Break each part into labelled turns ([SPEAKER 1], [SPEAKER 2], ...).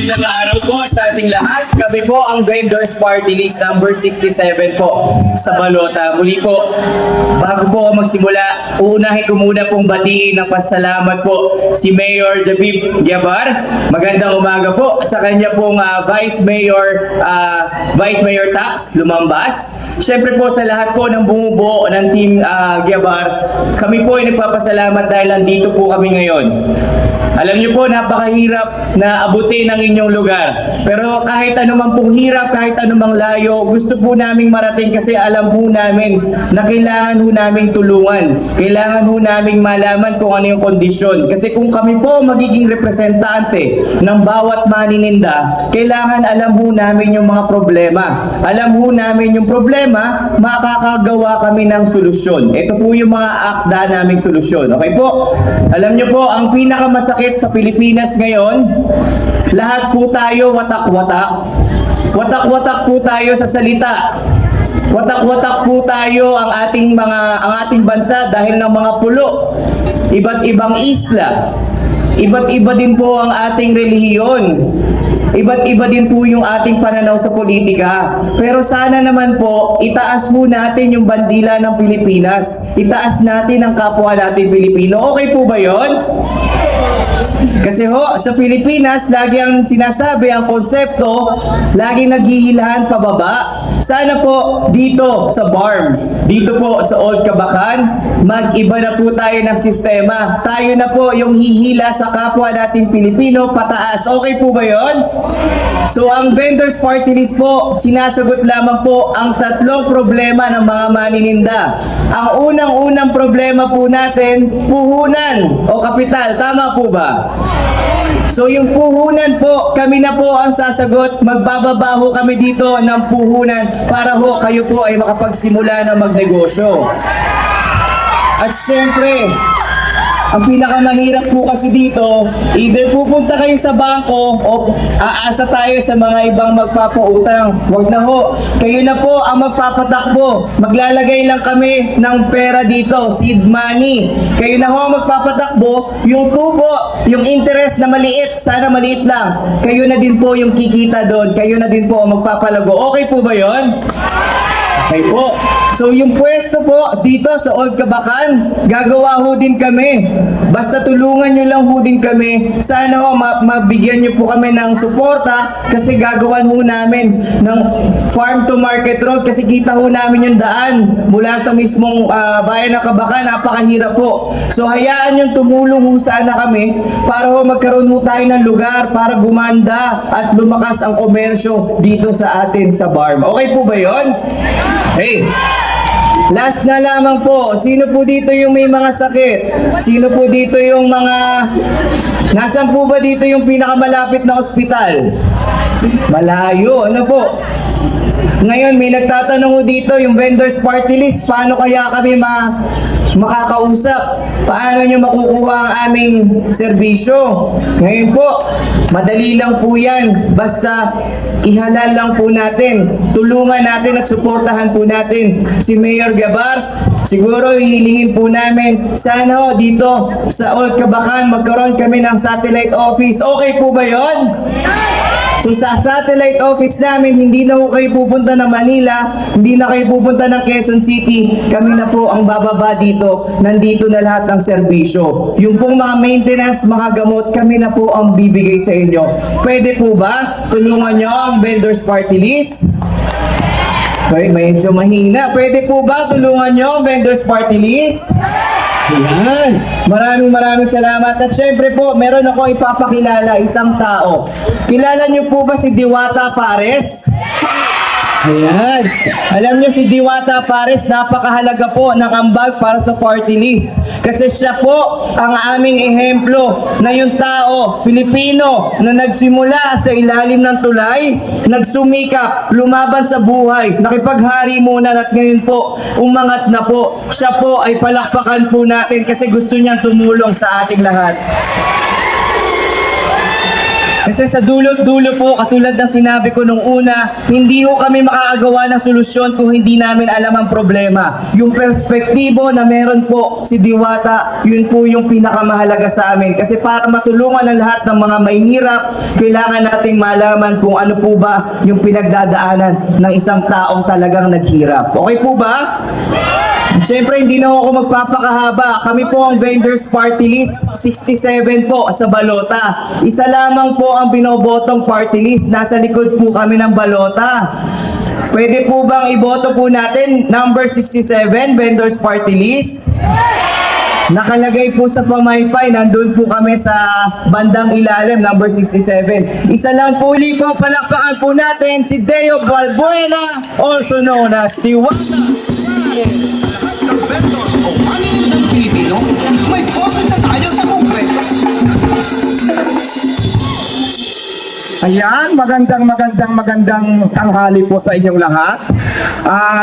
[SPEAKER 1] Magandang araw po sa ating lahat. Kami po ang Vendors Party List number 67 po sa Balota. Muli po, bago po ako magsimula, uunahin ko muna pong batiin ng pasalamat po si Mayor Jabib Giabar. Magandang umaga po sa kanya pong Vice Mayor Tax Lumambas. Siyempre po sa lahat po ng bumubuo ng Team Giabar, kami po ay nagpapasalamat dahil nandito po kami ngayon. Alam niyo po, napakahirap na abutin ang inyong lugar. Pero kahit anumang pong hirap, kahit anumang layo, gusto po naming marating kasi alam po namin na kailangan po naming tulungan. Kailangan po naming malaman kung ano yung kondisyon. Kasi kung kami po magiging representante ng bawat manininda, kailangan alam po namin yung mga problema. Alam po namin yung problema, makakagawa kami ng solusyon. Ito po yung mga akda naming solusyon. Okay po? Alam niyo po, ang pinakamasakit sa Pilipinas ngayon, lahat po tayo watak-watak. Watak-watak po tayo sa salita. Watak-watak po tayo ang ating bansa dahil ng mga pulo. Iba't ibang isla. Iba't iba din po ang ating relihiyon. Iba't iba din po yung ating pananaw sa politika. Pero sana naman po, itaas po natin yung bandila ng Pilipinas. Itaas natin ang kapwa natin Pilipino. Okay po ba yon? Kasi ho, sa Pilipinas, lagi ang sinasabi, ang konsepto, lagi naghihilahan pababa. Sana po dito sa BARM, dito po sa Old Kabakan, mag-iba na po tayo ng sistema. Tayo na po yung hihila sa kapwa nating Pilipino pataas. Okay po ba yon? So ang Vendors Party List po, sinasagot lamang po ang tatlong problema ng mga manininda. Ang unang-unang problema po natin, puhunan o kapital. Tama po ba? So yung puhunan po, kami na po ang sasagot. Magbababa ho kami dito ng puhunan para ho kayo po ay makapagsimula na magnegosyo. At syempre, ang pinakamahirap po kasi dito, either pupunta kayo sa bangko o aasa tayo sa mga ibang magpapautang. Wag na ho. Kayo na po ang magpapatakbo. Maglalagay lang kami ng pera dito, seed money. Kayo na ho ang magpapatakbo. Yung tubo, yung interest na maliit, sana maliit lang. Kayo na din po yung kikita doon. Kayo na din po ang magpapalago. Okay po ba yon? Okay po. So yung pwesto po dito sa Old Kabakan, gagawa ho din kami. Basta tulungan nyo lang ho din kami. Sana ho mabigyan nyo po kami ng suporta kasi gagawan ho namin ng farm to market road kasi kita ho namin yung daan mula sa mismong bayan ng Kabakan. Napakahirap po. So hayaan nyo tumulong ho sana kami para ho magkaroon ho tayo ng lugar para gumanda at lumakas ang komersyo dito sa atin sa BARM. Okay po ba yon? Hey! Last na lamang po, sino po dito yung may mga sakit? Sino po dito yung mga... Nasaan po ba dito yung pinakamalapit na ospital? Malayo, ano po? Ngayon, may nagtatanong po dito yung Vendors Party List, paano kaya kami makakausap? Paano nyo makukuha ang aming serbisyo? Ngayon po, madali lang po yan. Basta ihalal lang po natin. Tulungan natin at suportahan po natin si Mayor Giabar. Siguro hihilingin po namin, sana ho dito sa Old Kabakan magkaroon kami ng satellite office. Okay po ba yon? So sa satellite office namin, hindi na po kayo pupunta ng Manila, hindi na kayo pupunta ng Quezon City. Kami na po ang bababa dito. Nandito na lahat ng serbisyo. Yung pong mga maintenance, mga gamot, kami na po ang bibigay sa inyo. Pwede po ba? Tulungan nyo ang Vendors Party List. Okay, medyo mahina. Pwede po ba tulungan nyo ang Vendors Party List? Ayan. Maraming salamat. At syempre po, meron ako ipapakilala, isang tao. Kilala niyo po ba si Diwata Pares? Ayan. Alam niyo si Diwata Pares, napakahalaga po ng ambag para sa party list. Kasi siya po ang aming ehemplo na yung tao, Pilipino, na nagsimula sa ilalim ng tulay, nagsumikap, lumaban sa buhay, nakipaghari muna at ngayon po, umangat na po. Siya po ay palakpakan po natin kasi gusto niyang tumulong sa ating lahat. Kasi sa dulot-dulo po, katulad ng sinabi ko nung una, hindi ho kami makakagawa ng solusyon kung hindi namin alam ang problema. Yung perspektibo na meron po si Diwata, yun po yung pinakamahalaga sa amin. Kasi para matulungan ang lahat ng mga mahihirap, kailangan nating malaman kung ano po ba yung pinagdadaanan ng isang taong talagang naghirap. Okay po ba? Siyempre, hindi na ako magpapakahaba. Kami po ang Vendors Party List, 67 po sa balota. Isa lamang po ang binobotong party list. Nasa likod po kami ng balota. Pwede po bang iboto po natin number 67, Vendors Party List? Nakalagay po sa pamaypay, nandun po kami sa bandang ilalim, number 67. Isa lang po, uli po, palakpakan po natin si Deo Balbuena, also known as Diwata.
[SPEAKER 2] Sa lahat ng vendors o maninindang Pilipino, may boses na tayo sa Kongreso.
[SPEAKER 3] Ayan, magandang tanghali po sa inyong lahat.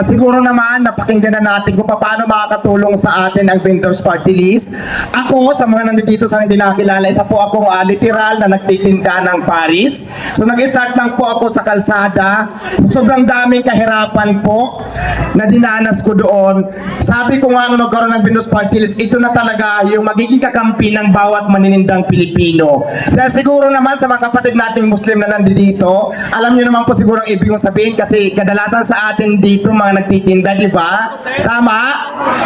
[SPEAKER 3] Siguro naman napakinggan na natin kung paano makakatulong sa atin ang Vendors Party List. Ako, sa mga nandito sa hindi nakakilala, isa po akong literal na nagtitinda ng Paris. So nag-start lang po ako sa kalsada. Sobrang daming kahirapan po na dinanas ko doon. Sabi ko nga nung nagkaroon ng Vendors Party List, ito na talaga yung magiging kakampi ng bawat maninindang Pilipino. Dahil siguro naman sa mga kapatid nating Muslim na nandito, alam niyo naman po siguro ang ibig kong sabihin kasi kadalasan sa atin dito mga nagtitinda, di ba? Tama?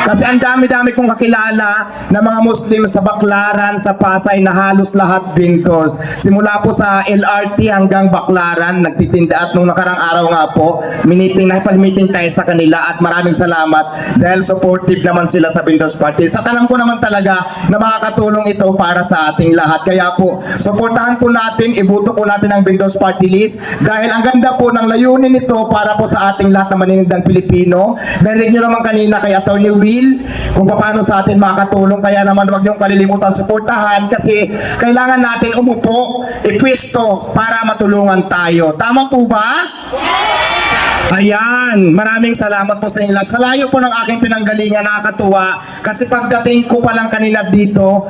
[SPEAKER 3] Kasi ang dami-dami kong kakilala na mga Muslim sa Baclaran, sa Pasay na halos lahat vendors. Simula po sa LRT hanggang Baclaran, nagtitinda at nung nakarang araw nga po, nakipag-meeting tayo sa kanila at maraming salamat dahil supportive naman sila sa Vendors Party. Sa alam ko naman talaga na makakatulong ito para sa ating lahat. Kaya po, supportahan po natin, ibuto po natin ang Vendors Party List dahil ang ganda po ng layunin nito para po sa ating lahat na maninindang Pilipino. Narinig nyo naman kanina kay Atty. Will kung paano sa atin makakatulong, kaya naman huwag nyo kalilimutan suportahan kasi kailangan natin umupo, ipwisto para matulungan tayo. Tama po ba? Ayan, maraming salamat po sa inyo lahat. Sa layo po ng aking pinanggalingan, nakakatuwa kasi pagdating ko pa lang kanina dito,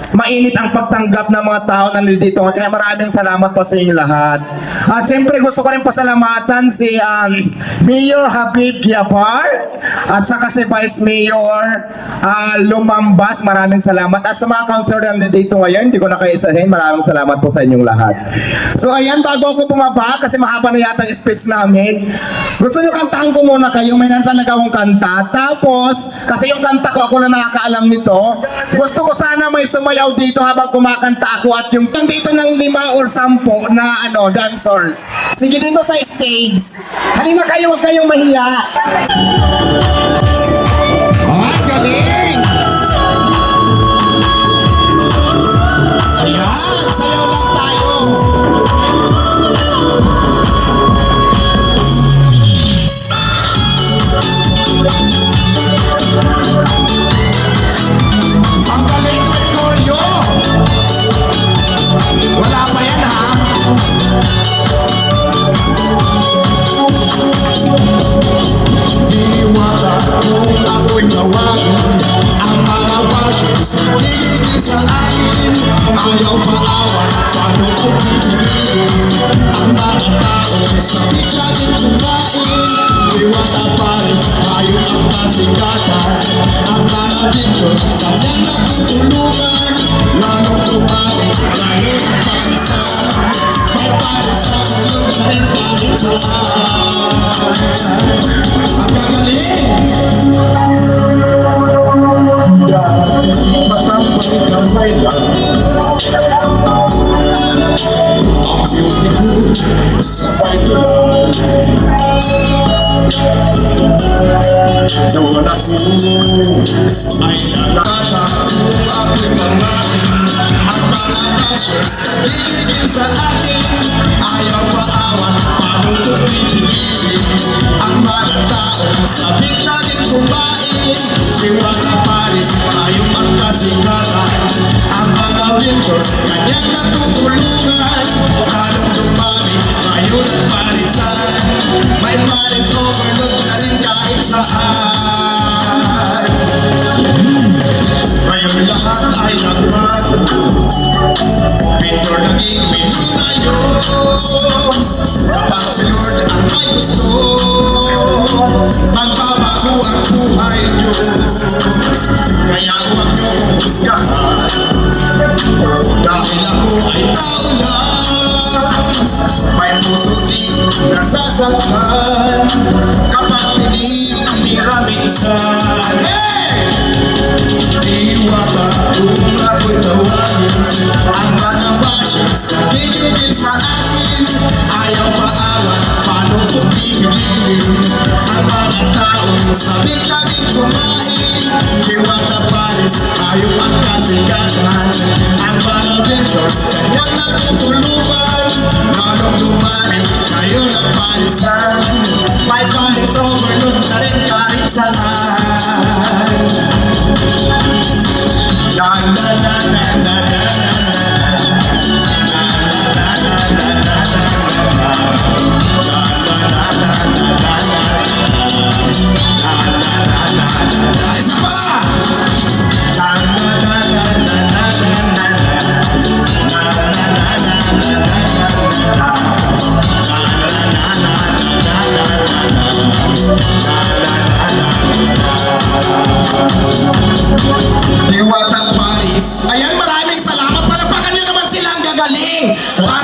[SPEAKER 3] mainit ang pagtanggap ng mga tao na nandito. Kaya maraming salamat po sa inyo lahat. At siyempre gusto ko rin pasalamatan si Mayor Habib Giabar at saka si Vice Mayor Lumambas. Maraming salamat. At sa mga councilor na nandito ngayon, hindi ko na kayo isahin. Maraming salamat po sa inyong lahat. So ayan, bago ako bumaba, kasi mahaba na yata yung speech namin, gusto nyo kantahan ko muna kayo. May na talaga akong kanta. Tapos, kasi yung kanta ko, ako na nakakaalam nito, gusto ko sana may sumayaw dito habang kumakanta ako at yung dito ng 5 or 10 na dancers. Sige dito sa stage. Halina kayo, huwag kayong mahiya. Galing! Ayan, sayaw lang tayo. Ang galing ng choreo. Wala pa yan ha. Diwata kung ako'y tawagin, ang mga passions na nagiging sa akin. Ayaw paawat, paano ko pipiliin ang mga tao sa biglating kumain. Diwata Paris, tayo ang kasikatan. Ang mga Vendors, kanyang natutulungan. Lalong tumari, tayo ang parisan. May Paris na ngayon na rin kahit saan. Ang magaling! Dati matampay-tampay lang ang beauty ko sabay tulad. Doon ako ay nakata kung ako'y pangalan. Ang mga bashers na binigil sa akin, ayaw maawan, paano ko pipiliin ang mga tao sa biglating kumain. Diwata Paris, tayo ang kasikatan. Ang mga Vendors, kanyang natutulungan. Lalong dumami, ngayon ang parisan. May Paris overload na rin kahit saan. Ngayon lahat ay nagbago. Vendor naging minunan.
[SPEAKER 2] kapag tinitira minsan. Hey! Iwata kung ako'y tawagin, ang mga bashes nagigigil sa akin. Ayaw maawat, paano kung pipigilin ang mga taong sabik laging kumain. Iwata Paris, ayaw ang kasigatan, ang mga vendors kanyang natutulungan. Lalong lumari, kayo ng palisan, may Paris overload na rin kahit saan. La la la la la la isa pa! La la la la la la la la Diwata Paris. Ayan, maraming salamat. Palapakan nyo naman sila, ang gagaling. Para